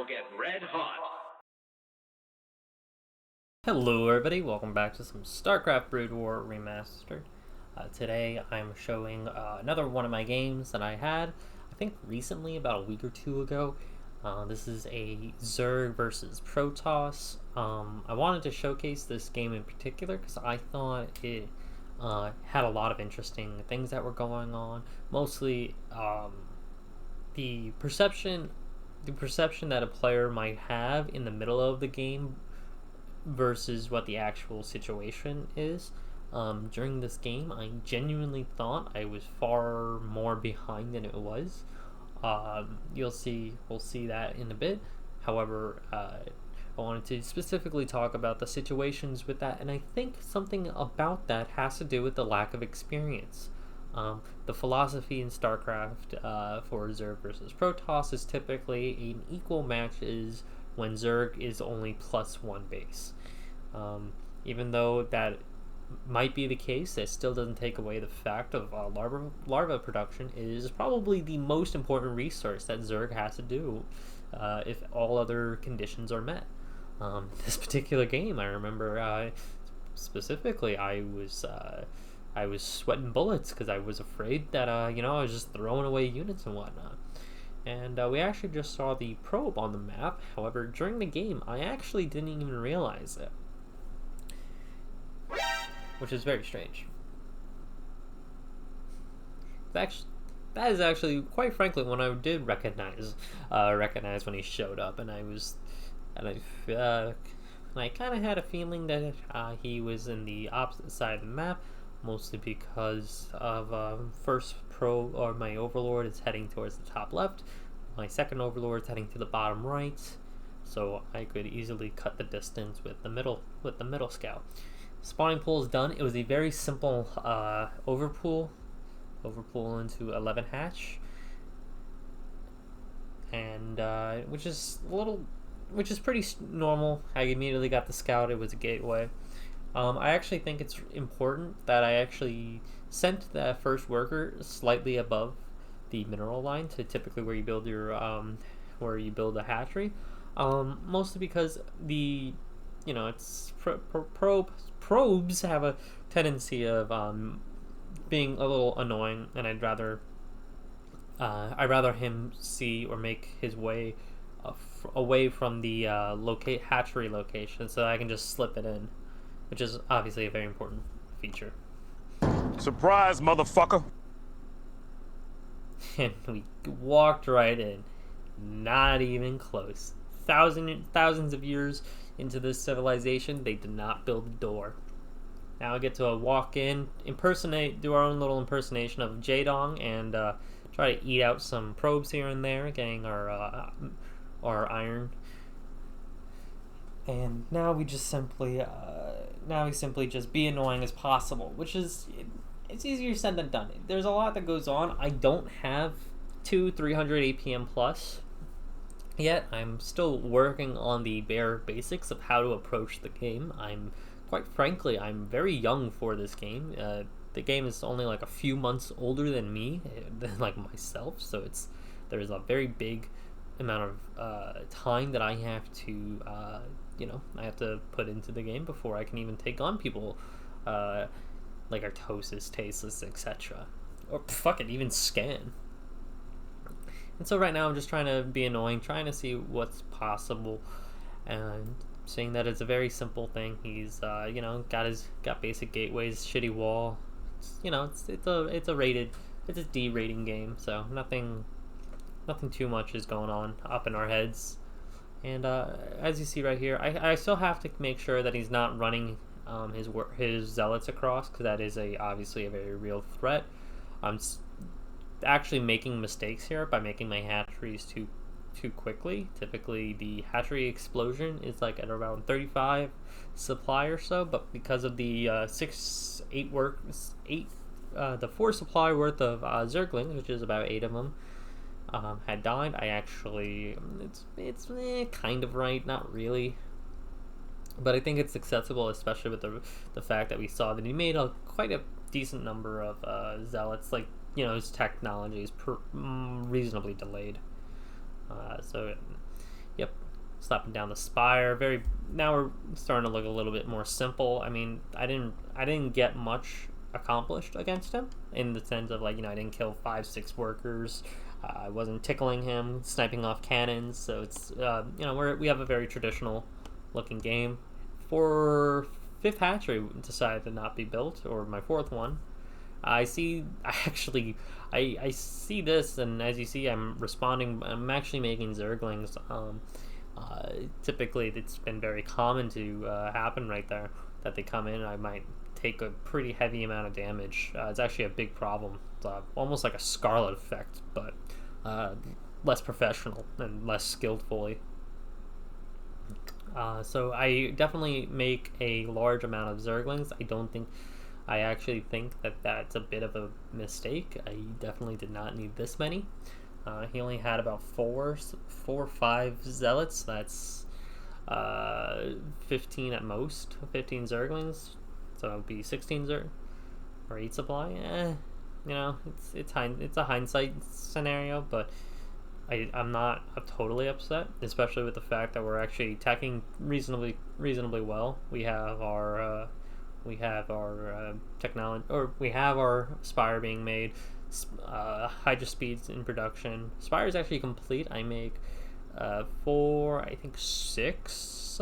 will get red hot. Hello everybody, welcome back to some StarCraft Brood War Remastered. Today I'm showing another one of my games that I had, I think recently, about a week or two ago. This is a Zed vs Protoss. I wanted to showcase this game in particular because I thought it had a lot of interesting things that were going on. Mostly the perception that a player might have in the middle of the game versus what the actual situation is. During this game, I genuinely thought I was far more behind than it was. We'll see that in a bit. However, I wanted to specifically talk about the situations with that, and I think something about that has to do with the lack of experience. The philosophy in StarCraft for Zed versus Protoss is typically an equal matches when Zerg is only +1 base. Even though that might be the case, that still doesn't take away the fact of larva production is probably the most important resource that Zerg has to do if all other conditions are met. This particular game, I remember specifically, I was sweating bullets because I was afraid that I was just throwing away units and whatnot. And we actually just saw the probe on the map. However, during the game, I actually didn't even realize it, which is very strange. That is actually, quite frankly, when I did recognize when he showed up, and I kind of had a feeling that he was in the opposite side of the map, mostly because of first probe, or my overlord is heading towards the top left, my second overlord is heading to the bottom right, so I could easily cut the distance with the middle scout. Spawning pool is done. It was a very simple overpool into 11 hatch, and which is pretty normal. I immediately got the scout. It was a gateway. I actually think it's important that I actually sent that first worker slightly above the mineral line to typically where you build your a hatchery. Mostly because it's probes have a tendency of being a little annoying, and I'd rather him see or make his way away from the hatchery location so that I can just slip it in, which is obviously a very important feature. Surprise, motherfucker! And we walked right in. Not even close. Thousands of years into this civilization, they did not build a door. Now I get to walk in, do our own little impersonation of Jaedong, and try to eat out some probes here and there, getting our iron. And now we simply just be annoying as possible, which is, it's easier said than done. There's a lot that goes on. I don't have 300 APM plus yet. I'm still working on the bare basics of how to approach the game. Quite frankly, I'm very young for this game. The game is only like a few months older than me, than like myself, so there's a very big amount of time that I have to put into the game before I can even take on people like Artosis, Tasteless, etc. Or fuck it, even Scan. And so right now I'm just trying to be annoying, trying to see what's possible, and seeing that it's a very simple thing. He's got basic gateways, shitty wall. It's a D rating game, so nothing too much is going on up in our heads. And as you see right here, I still have to make sure that he's not running his zealots across, because that is obviously a very real threat. I'm actually making mistakes here by making my hatcheries too quickly. Typically the hatchery explosion is like at around 35 supply or so, but because of the 4 supply worth of zerglings, which is about 8 of them, had died, I actually, it's kind of right, not really, but I think it's acceptable, especially with the fact that we saw that he made quite a decent number of zealots. Like, his technology is reasonably delayed. So Yep, slapping down the spire. Now we're starting to look a little bit more simple. I mean, I didn't get much accomplished against him in the sense of, like, I didn't kill 5-6 workers. I wasn't tickling him, sniping off cannons. So it's we have a very traditional looking game. For fifth hatchery decided to not be built, or my fourth one. I see. I see this, and as you see, I'm responding. I'm actually making zerglings. Typically, it's been very common to happen right there that they come in. I might take a pretty heavy amount of damage. It's actually a big problem. It's almost like a Scarlet effect, but less professional and less skillfully. So I definitely make a large amount of zerglings. I actually think that that's a bit of a mistake. I definitely did not need this many. He only had about four or five zealots. That's 15 at most. 15 zerglings. So it would be 16 or 8 supply. It's a hindsight scenario, but I'm not totally upset, especially with the fact that we're actually attacking reasonably well. We have our technology, or we have our spire being made. Hydra speeds in production. Spire is actually complete. I make I think six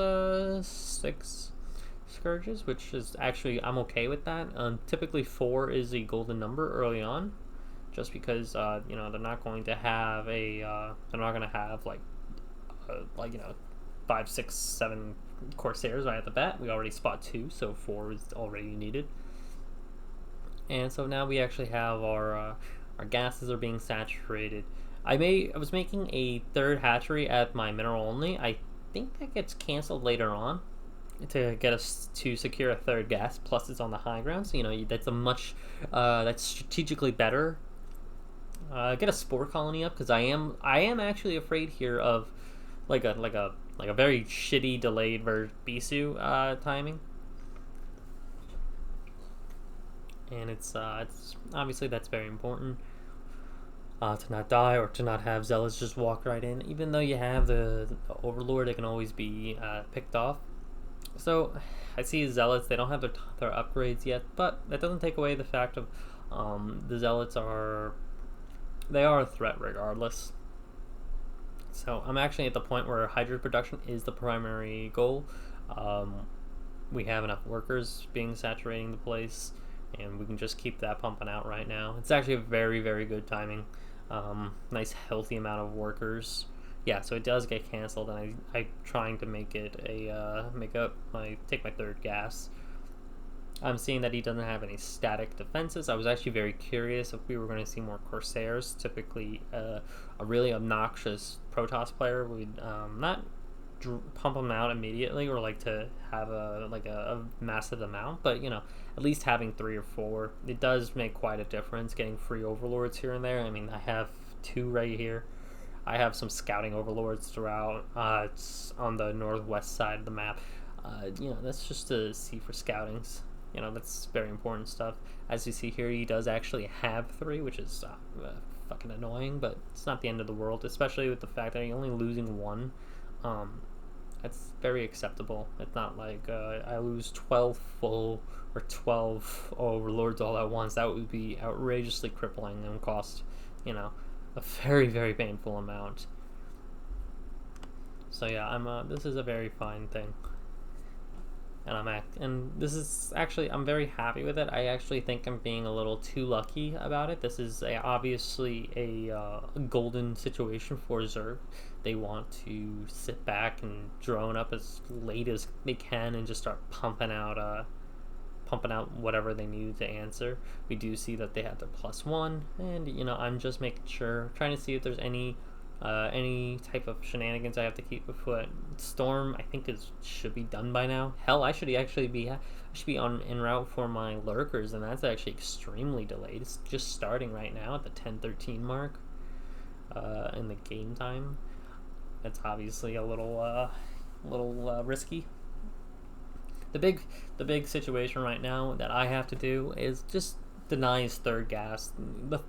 scourges, which is actually, I'm okay with that. Typically 4 is a golden number early on, just because they're not going to have like 5, 6, 7 Corsairs right at the bat. We already spot 2, so 4 is already needed. And so now we actually have our gases are being saturated. I was making a third hatchery at my mineral only. I think that gets canceled later on to get us to secure a third gas. Plus, it's on the high ground, so that's a much that's strategically better. Get a spore colony up, because I am actually afraid here of like a very shitty delayed Bisu timing. And it's obviously that's very important, to not die or to not have zealots just walk right in. Even though you have the overlord, it can always be picked off. So I see zealots, they don't have their upgrades yet, but that doesn't take away the fact of the zealots are a threat regardless. So I'm actually at the point where Hydra production is the primary goal. We have enough workers being saturating the place, and we can just keep that pumping out right now. It's actually a very, very good timing. Nice healthy amount of workers. Yeah, so it does get canceled, and I'm trying to make it take my third gas. I'm seeing that he doesn't have any static defenses. I was actually very curious if we were going to see more Corsairs. Typically, a really obnoxious Protoss player would not pump them out immediately, or like to have a massive amount, but at least having 3 or 4, it does make quite a difference. Getting free overlords here and there. I mean, I have 2 right here. I have some scouting overlords throughout. It's on the northwest side of the map. That's just to see for scoutings. That's very important stuff. As you see here, he does actually have 3, which is fucking annoying, but it's not the end of the world, especially with the fact that he's only losing 1. That's very acceptable. It's not like I lose 12 full or 12 overlords all at once. That would be outrageously crippling and cost, a very, very painful amount. So yeah, this is a very fine thing. And this is actually, I'm very happy with it. I actually think I'm being a little too lucky about it. This is obviously a golden situation for Zerg. They want to sit back and drone up as late as they can and just start pumping out whatever they need to answer. We do see that they have their +1, and I'm just making sure, trying to see if there's any type of shenanigans I have to keep afoot. Storm, I think should be done by now. Hell, I should be en route for my lurkers, and that's actually extremely delayed. It's just starting right now at the 10:13 mark in the game time. That's obviously a little risky. The big situation right now that I have to do is just deny his third gas.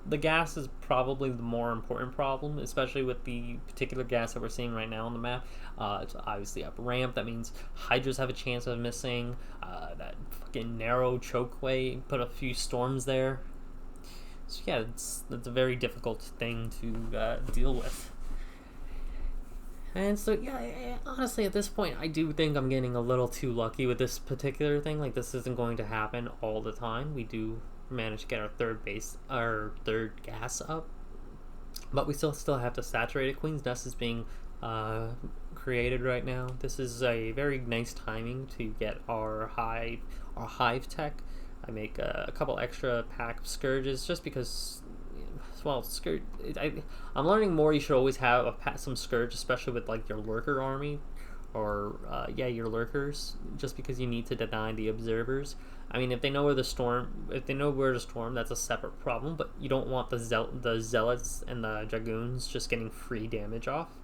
The gas is probably the more important problem, especially with the particular gas that we're seeing right now on the map. It's obviously up ramp. That means Hydras have a chance of missing. That fucking narrow chokeway put a few storms there. So yeah, it's a very difficult thing to deal with. And so yeah, honestly, at this point, I do think I'm getting a little too lucky with this particular thing. Like, this isn't going to happen all the time. We do manage to get our third gas up, but we still have to saturate it. Queen's Nest is being created right now. This is a very nice timing to get our hive tech. I make a couple extra pack of scourges just because. Well, scourge. I'm learning more. You should always have some scourge, especially with like your lurker army, or your lurkers, just because you need to deny the observers. I mean, if they know where to storm, that's a separate problem. But you don't want the zealots and the dragoons just getting free damage off,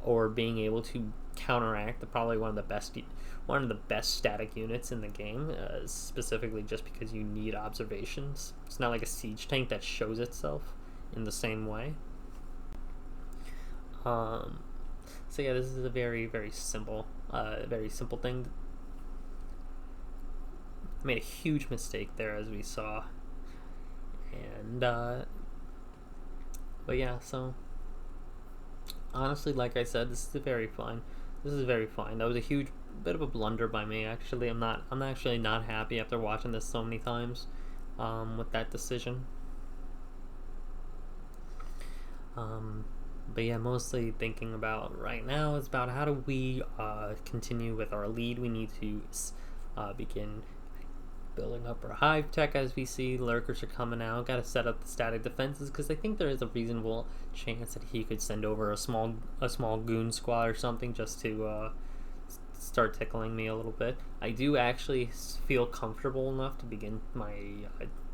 or being able to counteract probably one of the best static units in the game, specifically just because you need observations. It's not like a siege tank that shows itself in the same way. So yeah, this is a very simple thing. I made a huge mistake there, as we saw, and but yeah. So honestly, like I said, this is very fine. That was a huge bit of a blunder by me. Actually, I'm actually not happy after watching this so many times with that decision. But yeah, mostly thinking about right now is about how do we continue with our lead. We need to begin building up our hive tech. As we see, lurkers are coming out. Got to set up the static defenses, because I think there is a reasonable chance that he could send over a small goon squad or something just to start tickling me a little bit. I do actually feel comfortable enough to begin my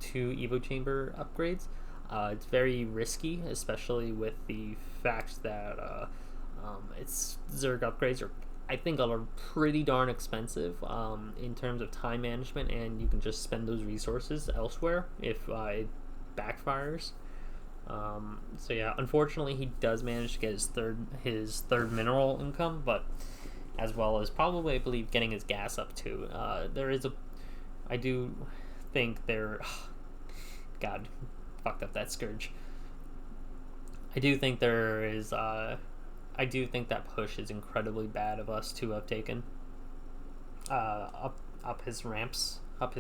2 Evo Chamber upgrades. It's very risky, especially with the fact that its Zerg upgrades are pretty darn expensive in terms of time management, and you can just spend those resources elsewhere if it backfires. So yeah, unfortunately, he does manage to get his third mineral income, but as well as probably, I believe, getting his gas up too. I do think God, fucked up that scourge. I do think that push is incredibly bad of us to have taken up his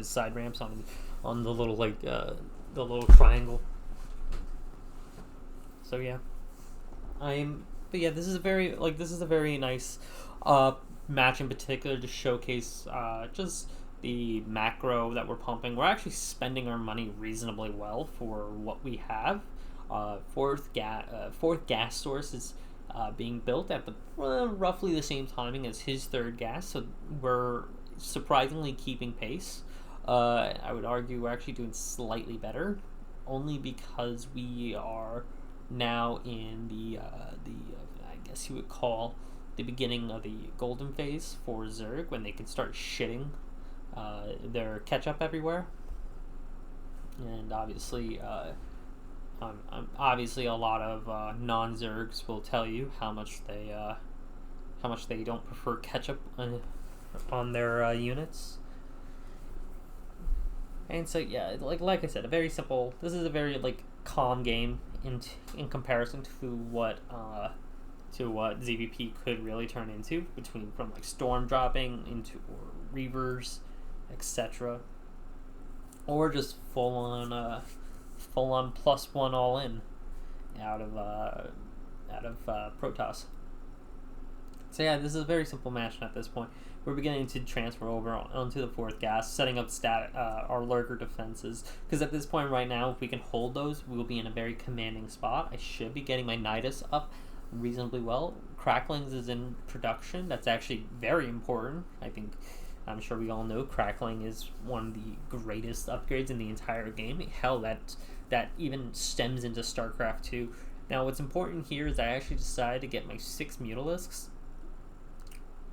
side ramps on the little the little triangle. So yeah, this is a very nice match in particular to showcase just the macro that we're pumping. We're actually spending our money reasonably well for what we have. Fourth gas source is being built at roughly the same timing as his third gas, so we're surprisingly keeping pace. I would argue we're actually doing slightly better, only because we are now in the I guess you would call the beginning of the golden phase for Zerg, when they can start shitting their ketchup everywhere. And obviously a lot of non-Zergs will tell you how much they don't prefer ketchup on their units. And so yeah, like I said, this is a very calm game in comparison to what ZVP could really turn into, from storm dropping into or reavers, etc., or just full on +1 all in out of Protoss. So yeah, this is a very simple match at this point. We're beginning to transfer over onto the fourth gas, setting up our lurker defenses, because at this point right now, if we can hold those, we will be in a very commanding spot. I should be getting my Nidus up reasonably well. Cracklings is in production. That's actually very important. I'm sure we all know Crackling is one of the greatest upgrades in the entire game. Hell, that even stems into StarCraft 2. Now, what's important here is I actually decided to get my 6 Mutalisks,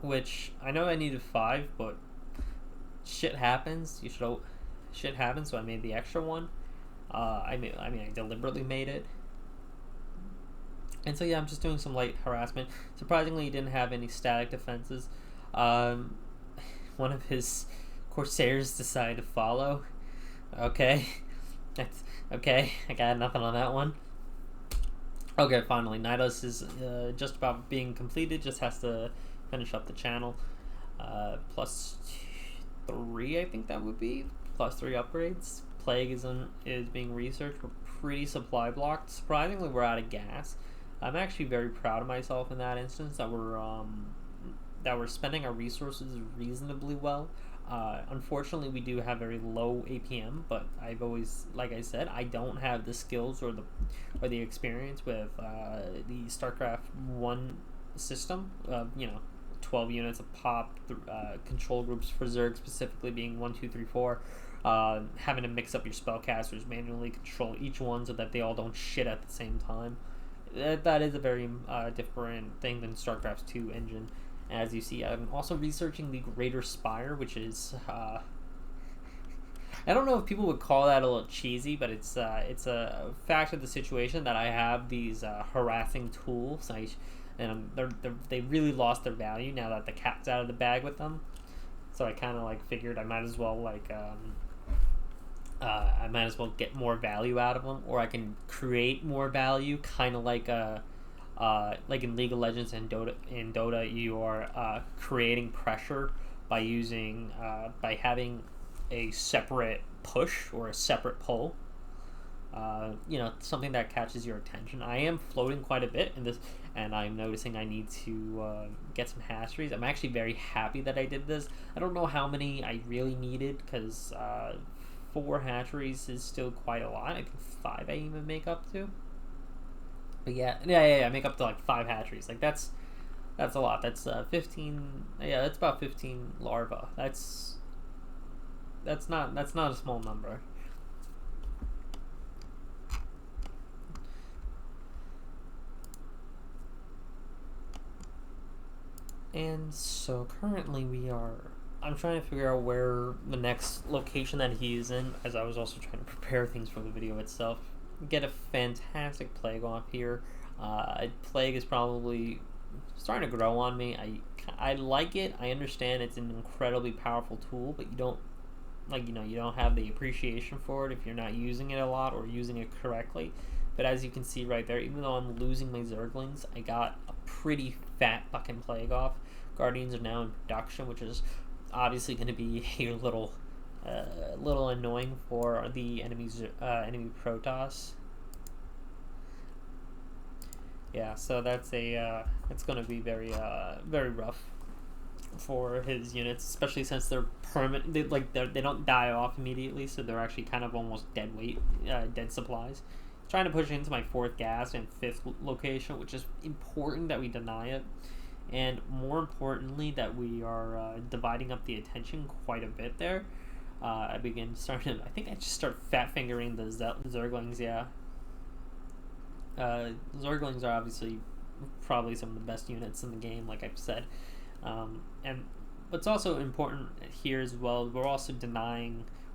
which I know I needed 5, but shit happens. Shit happens, so I made the extra one. I deliberately made it. And so yeah, I'm just doing some light harassment. Surprisingly, he didn't have any static defenses. Um, One of his Corsairs decided to follow. Okay, that's okay. I got nothing on that one. Okay, finally, Nidus is just about being completed. Just has to finish up the channel. Plus 3, I think that would be. Plus 3 upgrades. Plague is being researched. We're pretty supply blocked. Surprisingly, we're out of gas. I'm actually very proud of myself in that instance that we're spending our resources reasonably well. Unfortunately, we do have very low APM, but I've always, like I said, I don't have the skills or the experience with the StarCraft 1 system. 12 units of pop, control groups for Zerg specifically being 1, 2, 3, 4. Having to mix up your spellcasters, manually control each one so that they all don't shit at the same time. That is a very different thing than StarCraft's 2 engine. As you see, I'm also researching the Greater Spire, which is I don't know if people would call that a little cheesy, but it's a fact of the situation that I have these harassing tools, and they really lost their value now that the cat's out of the bag with them. So I kind of figured I might as well get more value out of them, or I can create more value, kind of like in League of Legends and Dota. In Dota, you are creating pressure by having a separate push or a separate pull. Something that catches your attention. I am floating quite a bit in this, and I'm noticing I need to get some hatcheries. I'm actually very happy that I did this. I don't know how many I really needed, because 4 hatcheries is still quite a lot. I think 5 I even make up to. But yeah, I make up to 5 hatcheries. That's a lot. That's 15. Yeah, that's about 15 larvae. That's not a small number. And so currently I'm trying to figure out where the next location that he's in, as I was also trying to prepare things for the video itself. Get a fantastic Plague off here. Plague is probably starting to grow on me. I like it. I understand it's an incredibly powerful tool, but you don't have the appreciation for it if you're not using it a lot or using it correctly. But as you can see right there, even though I'm losing my Zerglings, I got a pretty fat fucking Plague off. Guardians are now in production, which is obviously going to be a little annoying for the enemy Protoss. Yeah, so that's it's going to be very rough for his units, especially since they're permanent. They don't die off immediately, so they're actually kind of almost dead weight, dead supplies. Trying to push into my 4th gas and 5th location, which is important that we deny it, and more importantly that we are dividing up the attention quite a bit there. I think I just start fat fingering the Zerglings. Yeah, Zerglings are obviously probably some of the best units in the game, like I've said. And what's also important here as well,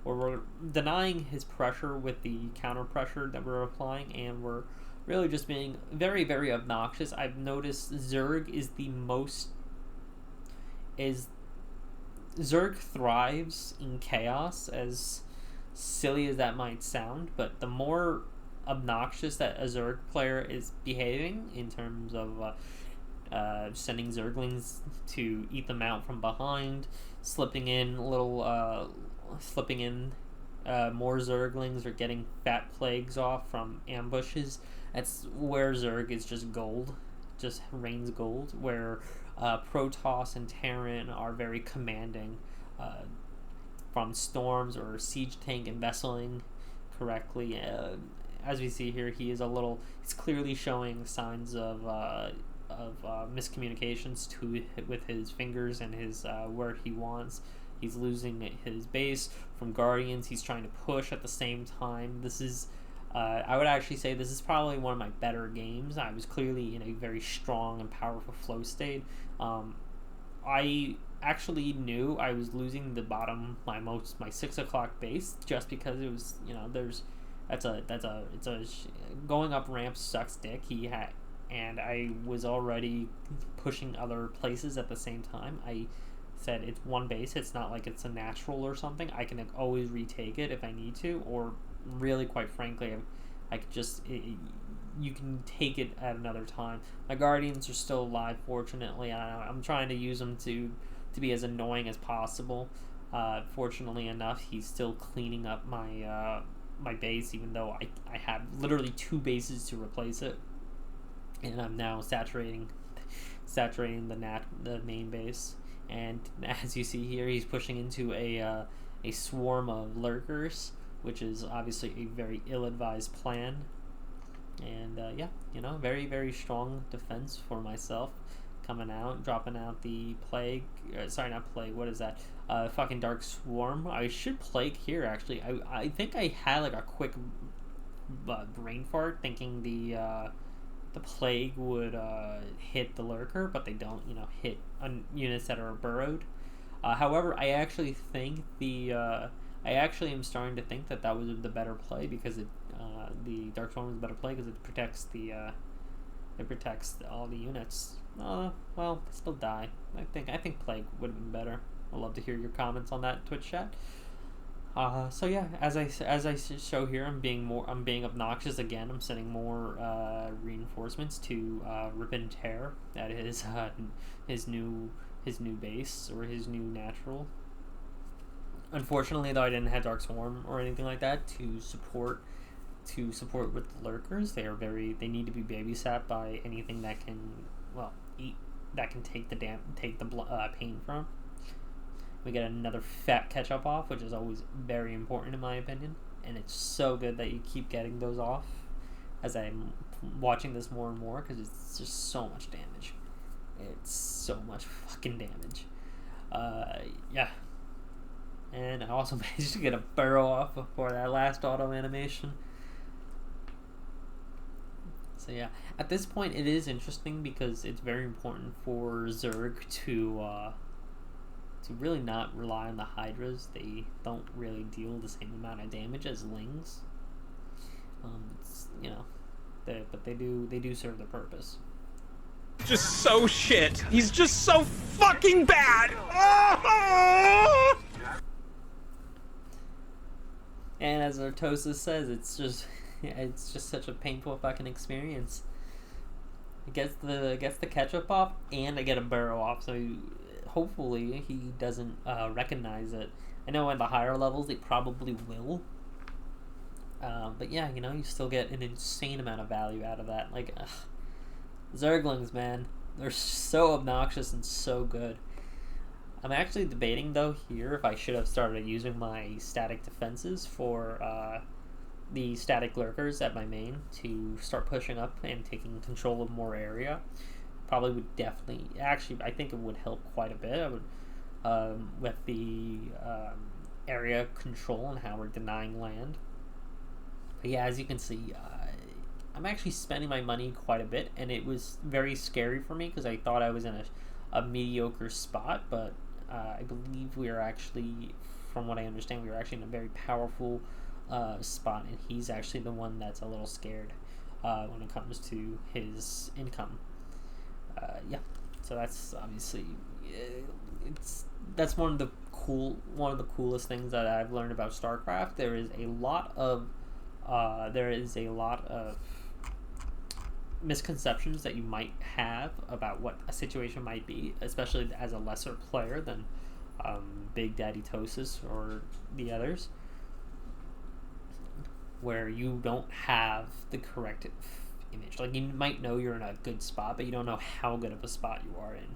we're denying his pressure with the counter pressure that we're applying, and we're really just being very, very obnoxious. I've noticed Zerg thrives in chaos, as silly as that might sound, but the more obnoxious that a Zerg player is behaving in terms of sending Zerglings to eat them out from behind, slipping in more Zerglings, or getting fat plagues off from ambushes. That's where Zerg is just gold, just reigns gold, where Protoss and Terran are very commanding from storms or siege tank and vesseling correctly. As we see here, he's clearly showing signs of miscommunications with his fingers and his where he wants. He's losing his base from Guardians. He's trying to push at the same time. This is, I would actually say, this is probably one of my better games. I was clearly in a very strong and powerful flow state. I actually knew I was losing the bottom, my 6 o'clock base, just because it was, there's Going up ramps sucks dick. And I was already pushing other places at the same time. I said it's one base. It's not like it's a natural or something. I can always retake it if I need to, or really, quite frankly, I could just you can take it at another time. My guardians are still alive, fortunately. I'm trying to use them to be as annoying as possible. Fortunately enough, he's still cleaning up my my base, even though I have literally 2 bases to replace it, and I'm now saturating the main base. And as you see here, he's pushing into a swarm of lurkers, which is obviously a very ill-advised plan. And yeah, very, very strong defense for myself. Coming out, dropping out the plague. Sorry, not plague. What is that? Fucking dark swarm. I should plague here. Actually, I think I had like a quick brain fart, thinking the plague would hit the lurker, but they don't. Hit units that are burrowed. However, I actually think I actually am starting to think that was the better play, because the dark swarm is a better play because it protects all the units. Well, still die. I think plague would have been better. I'd love to hear your comments on that Twitch chat. So yeah, as I show here, I'm being obnoxious again. I'm sending more reinforcements to rip and tear at his new base, or his new natural. Unfortunately, though, I didn't have Dark Swarm or anything like that to support with the lurkers. They need to be babysat by anything that can take the pain from. We get another fat catch-up off, which is always very important in my opinion, and it's so good that you keep getting those off as I'm watching this more and more, because it's just so much damage. It's so much fucking damage. Yeah. And I also managed to get a burrow off before that last auto animation. So yeah, at this point it is interesting, because it's very important for Zerg to really not rely on the Hydras. They don't really deal the same amount of damage as Lings. But they do serve the purpose. Just so shit. He's just so fucking bad. Oh! And as Artosis says, it's just such a painful fucking experience. It gets the ketchup off, and I get a burrow off, so hopefully he doesn't recognize it. I know at the higher levels they probably will. But yeah, you still get an insane amount of value out of that. Like, Zerglings, man. They're so obnoxious and so good. I'm actually debating, though, here if I should have started using my static defenses for the static lurkers at my main to start pushing up and taking control of more area. Probably would definitely... Actually, I think it would help quite a bit. I would, with the area control and how we're denying land. But yeah, as you can see, I'm actually spending my money quite a bit, and it was very scary for me because I thought I was in a mediocre spot, but I believe we are actually, from what I understand, we are actually in a very powerful spot, and he's actually the one that's a little scared when it comes to his income. Yeah, so that's obviously that's one of the coolest things that I've learned about StarCraft. There is a lot of misconceptions that you might have about what a situation might be, especially as a lesser player than Big Daddy Tosis or the others, where you don't have the correct image. Like, you might know you're in a good spot, but you don't know how good of a spot you are in.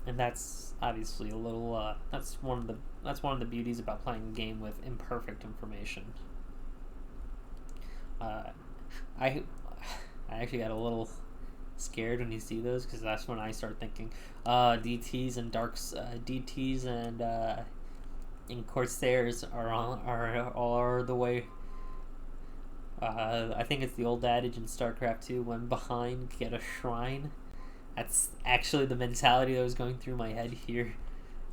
And that's obviously a little that's one of the beauties about playing a game with imperfect information. I actually got a little scared when you see those, because that's when I start thinking DTs and darks, DTs and Corsairs are the way. I think it's the old adage in StarCraft 2: when behind, get a shrine. That's actually the mentality that was going through my head here,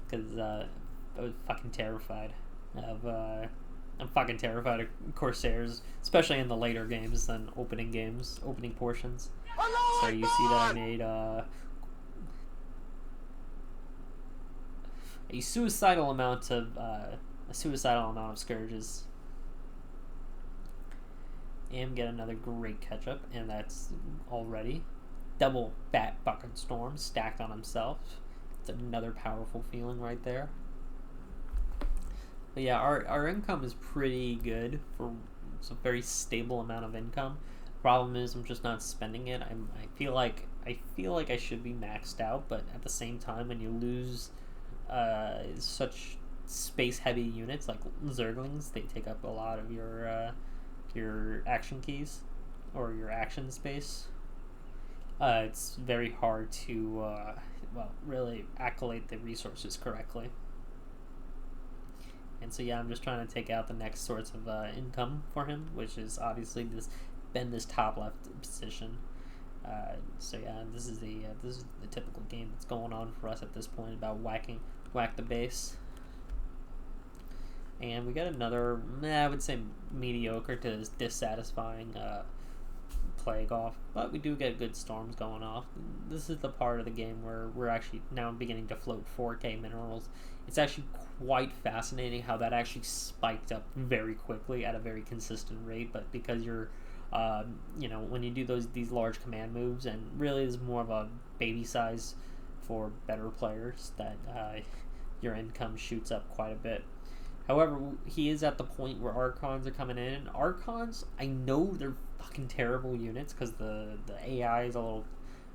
because I was fucking terrified of I'm fucking terrified of Corsairs, especially in the later games than opening portions. So you see that I made a suicidal amount of scourges, and get another great catch-up, and that's already double Bat Fucking Storm stacked on himself. It's another powerful feeling right there. But yeah, our income is pretty good for it's a very stable amount of income. Problem is, I'm just not spending it. I feel like I should be maxed out, but at the same time, when you lose such space-heavy units like Zerglings, they take up a lot of your action keys or your action space. It's very hard to really accolade the resources correctly. And so yeah, I'm just trying to take out the next sorts of income for him, which is obviously this top left position. So yeah, this is the typical game that's going on for us at this point about whack the base. And we got another, I would say, mediocre to dissatisfying plague off, but we do get good storms going off. This is the part of the game where we're actually now beginning to float 4K minerals. It's actually quite fascinating how that actually spiked up very quickly at a very consistent rate, but because you're when you do these large command moves, and really is more of a baby size for better players, that your income shoots up quite a bit. However, he is at the point where Archons are coming in. Archons, I know they're fucking terrible units because the AI is a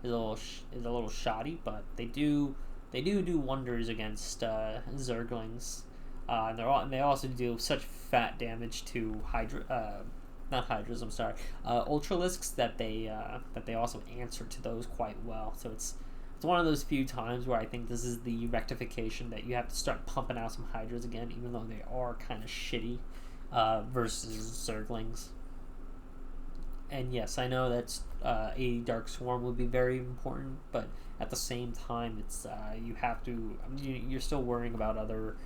little shoddy, but they do wonders against Zerglings, and they also do such fat damage to Ultralisks that they also answer to those quite well. So it's one of those few times where I think this is the rectification that you have to start pumping out some Hydras again, even though they are kind of shitty versus Zerglings. And yes, I know that a Dark Swarm would be very important, but at the same time, it's you're still worrying about other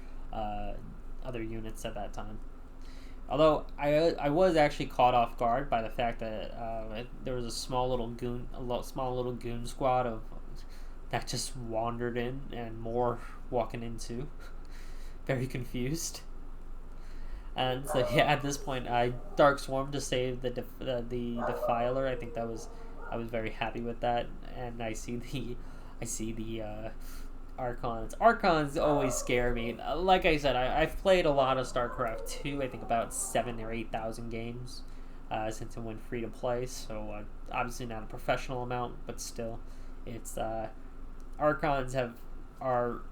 units at that time. Although I was actually caught off guard by the fact that there was a small little goon squad of that just wandered in, and more walking into. Very confused. And so yeah, at this point, I Dark Swarm to save the Defiler. I think I was very happy with that, and I see the Archons. Archons always scare me. Like I said, I've played a lot of StarCraft 2. I think about 7,000 or 8,000 games since it went free to play. So obviously not a professional amount, but still, it's Archons are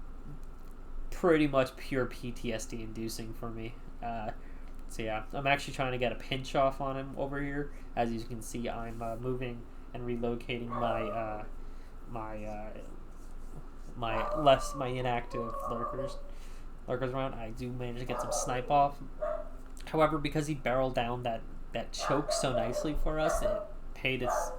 pretty much pure PTSD inducing for me. So yeah, I'm actually trying to get a pinch off on him over here. As you can see, I'm moving and relocating my inactive lurkers around. I do manage to get some snipe off. However, because he barreled down that choke so nicely for us, it paid us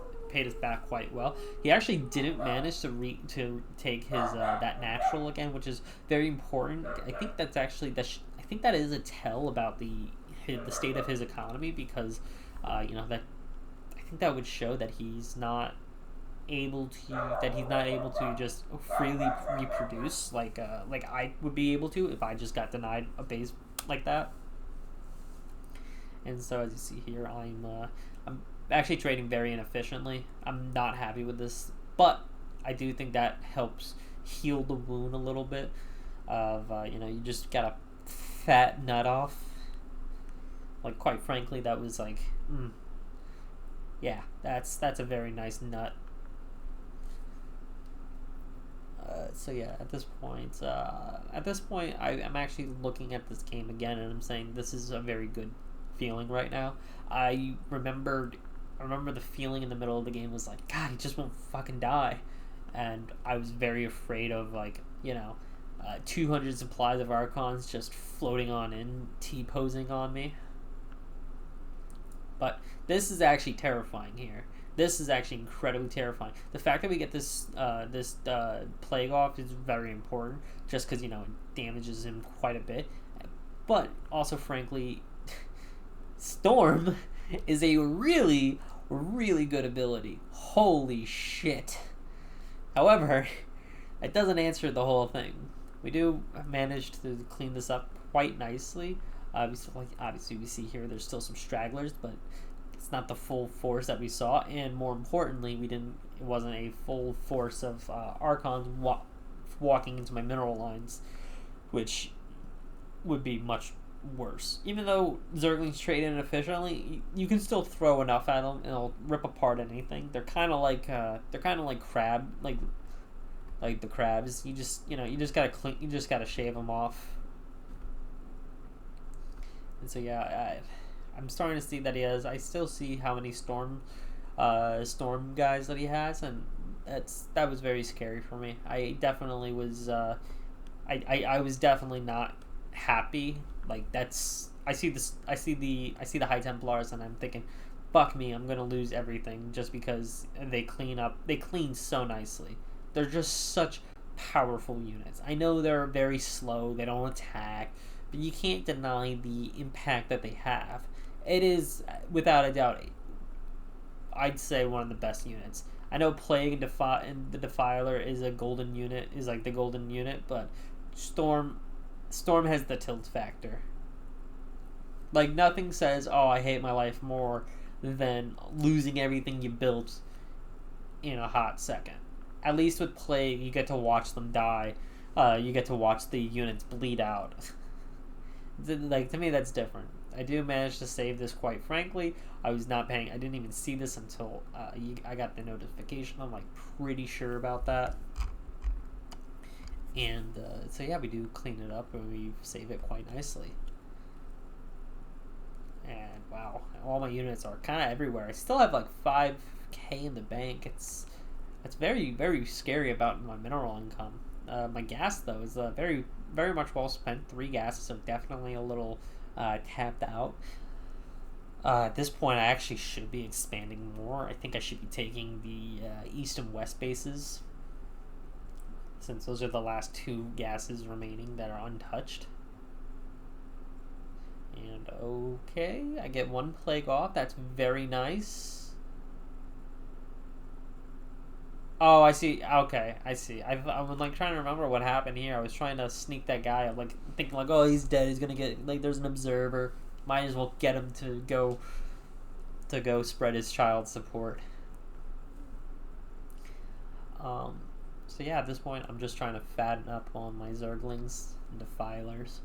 back quite well. He actually didn't manage to take his that natural again, which is very important. I think that's actually I think that is a tell about the state of his economy, because that I think that would show that he's not able to just freely reproduce like I would be able to if I just got denied a base like that. And so as you see here, I'm actually trading very inefficiently. I'm not happy with this, but I do think that helps heal the wound a little bit of you just got a fat nut off. Like, quite frankly, that was like yeah, that's a very nice nut. So yeah, at this point I'm actually looking at this game again, and I'm saying this is a very good feeling right now. I remember the feeling in the middle of the game was like, God, he just won't fucking die, and I was very afraid of 200 supplies of Archons just floating on in, T-posing on me. But this is actually terrifying here. This is actually incredibly terrifying. The fact that we get this plague off is very important, just because it damages him quite a bit. But also, frankly, Storm is a really, really good ability. Holy shit. However, it doesn't answer the whole thing. We do manage to clean this up quite nicely. Obviously, we see here there's still some stragglers, but it's not the full force that we saw. And more importantly, it wasn't a full force of Archons walking into my mineral lines, which would be much worse. Even though Zerglings trade inefficiently, you can still throw enough at them and it'll rip apart anything. They're kind of like crab, like the crabs. You just gotta shave them off. And so yeah, I'm starting to see that he has. I still see how many storm guys that he has, and that was very scary for me. I definitely was. I was definitely not happy. Like I see the High Templars, and I'm thinking, fuck me, I'm gonna lose everything just because they clean so nicely. They're just such powerful units. I know they're very slow, they don't attack, but you can't deny the impact that they have. It is, without a doubt, I'd say one of the best units. I know Plague and the Defiler is like the golden unit, but Storm has the tilt factor. Like, nothing says, oh, I hate my life more than losing everything you built in a hot second. At least with Plague, you get to watch them die. You get to watch the units bleed out. Like, to me, that's different. I do manage to save this, quite frankly. I didn't even see this until I got the notification. I'm like pretty sure about that. And so yeah, we do clean it up and we save it quite nicely. And wow, all my units are kind of everywhere. I still have like 5k in the bank. It's very, very scary about my mineral income. My gas though is very, very much well spent. 3 gases, so definitely a little tapped out. At this point, I actually should be expanding more. I think I should be taking the east and west bases, since those are the last 2 gases remaining that are untouched. And okay, I get 1 plague off. That's very nice. Oh, I see. Okay, I see. I'm like trying to remember what happened here. I was trying to sneak that guy up, like thinking like, oh, he's dead. He's gonna get, like, there's an observer. Might as well get him to go spread his child support. So yeah, at this point, I'm just trying to fatten up on my Zerglings and Defilers.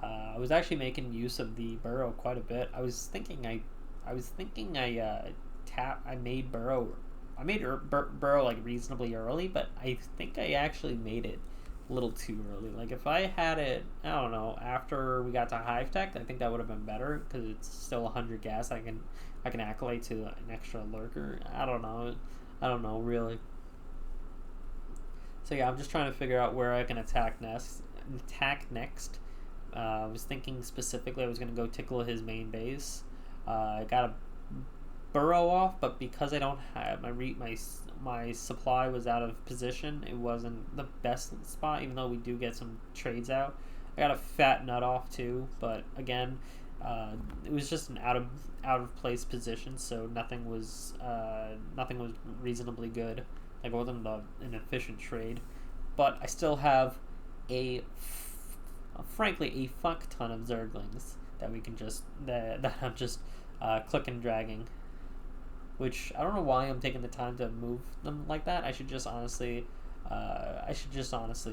I was actually making use of the burrow quite a bit. I made burrow like reasonably early, but I think I actually made it a little too early. Like, if I had it, I don't know, after we got to Hive Tech, I think that would have been better, because it's still 100 gas. I can accolade to an extra lurker. I don't know really. So yeah, I'm just trying to figure out where I can attack next. I was thinking specifically I was going to go tickle his main base. I got a burrow off, but because I don't have my supply was out of position, it wasn't the best spot, even though we do get some trades out. I got a fat nut off too, but again, it was just an out of place position, so nothing was reasonably good. Like, it wasn't an efficient trade, but I still have frankly a fuck ton of Zerglings that we can that I'm just click and dragging. Which I don't know why I'm taking the time to move them like that. I should just honestly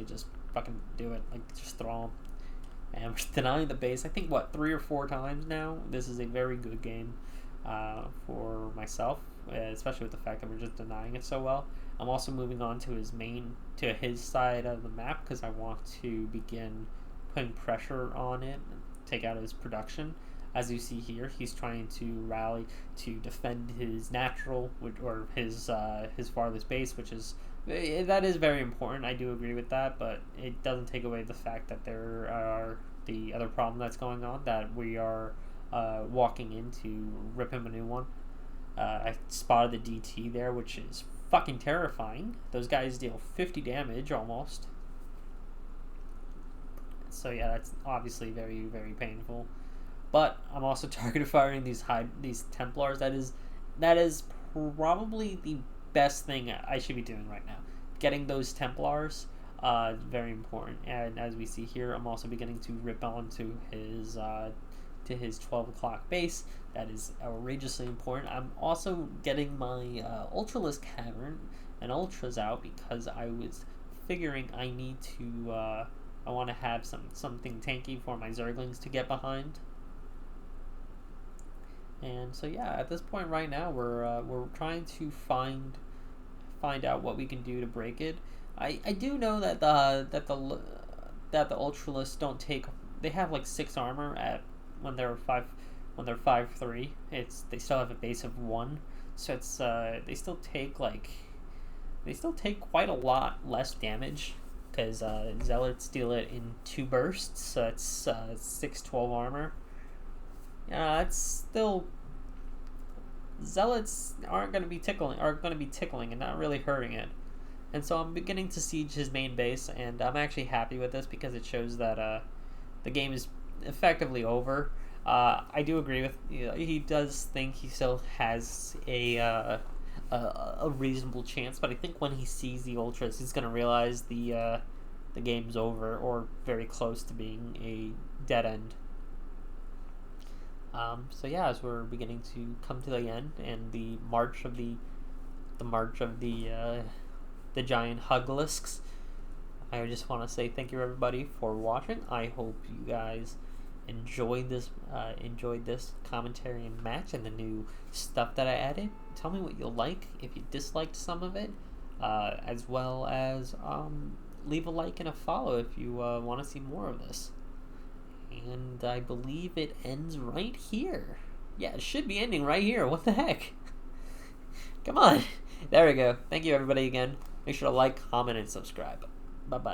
just fucking do it. Like, just throw them. And I'm denying the base, I think, 3 or 4 times now. This is a very good game for myself, especially with the fact that we're just denying it so well. I'm also moving on to his side of the map, because I want to begin putting pressure on it and take out his production. As you see here, he's trying to rally to defend his natural, or his farthest base, that is very important. I do agree with that, but it doesn't take away the fact that there are the other problem that's going on, that we are walking in to rip him a new one. I spotted the DT there, which is fucking terrifying. Those guys deal 50 damage almost. So yeah, that's obviously very, very painful. but I'm also target firing these Templars. That is probably the best thing I should be doing right now. Getting those Templars, very important. And as we see here, I'm also beginning to rip onto his 12 o'clock base. That is outrageously important. I'm also getting my Ultralisk Cavern and Ultras out because I was figuring I need to. I want to have something tanky for my Zerglings to get behind. And so yeah, at this point right now, we're trying to find out what we can do to break it. I do know that the Ultralists don't take. They have like 6 armor at when they're 5/3. They still have a base of 1, so it's they still take quite a lot less damage because Zealots deal it in 2 bursts, so it's 6/12 armor. Yeah, it's still Zealots are going to be tickling and not really hurting it. And so I'm beginning to siege his main base, and I'm actually happy with this because it shows that the game is effectively over. I do agree with he does think he still has a reasonable chance, but I think when he sees the Ultras, he's going to realize the game's over or very close to being a dead end. So yeah, as we're beginning to come to the end and the march of the giant Huglisks, I just want to say thank you everybody for watching. I hope you guys enjoyed this commentary and match and the new stuff that I added. Tell me what you like, if you disliked some of it, as well as leave a like and a follow if you want to see more of this. And I believe it ends right here. Yeah, it should be ending right here. What the heck? Come on. There we go. Thank you everybody again. Make sure to like, comment, and subscribe. Bye-bye.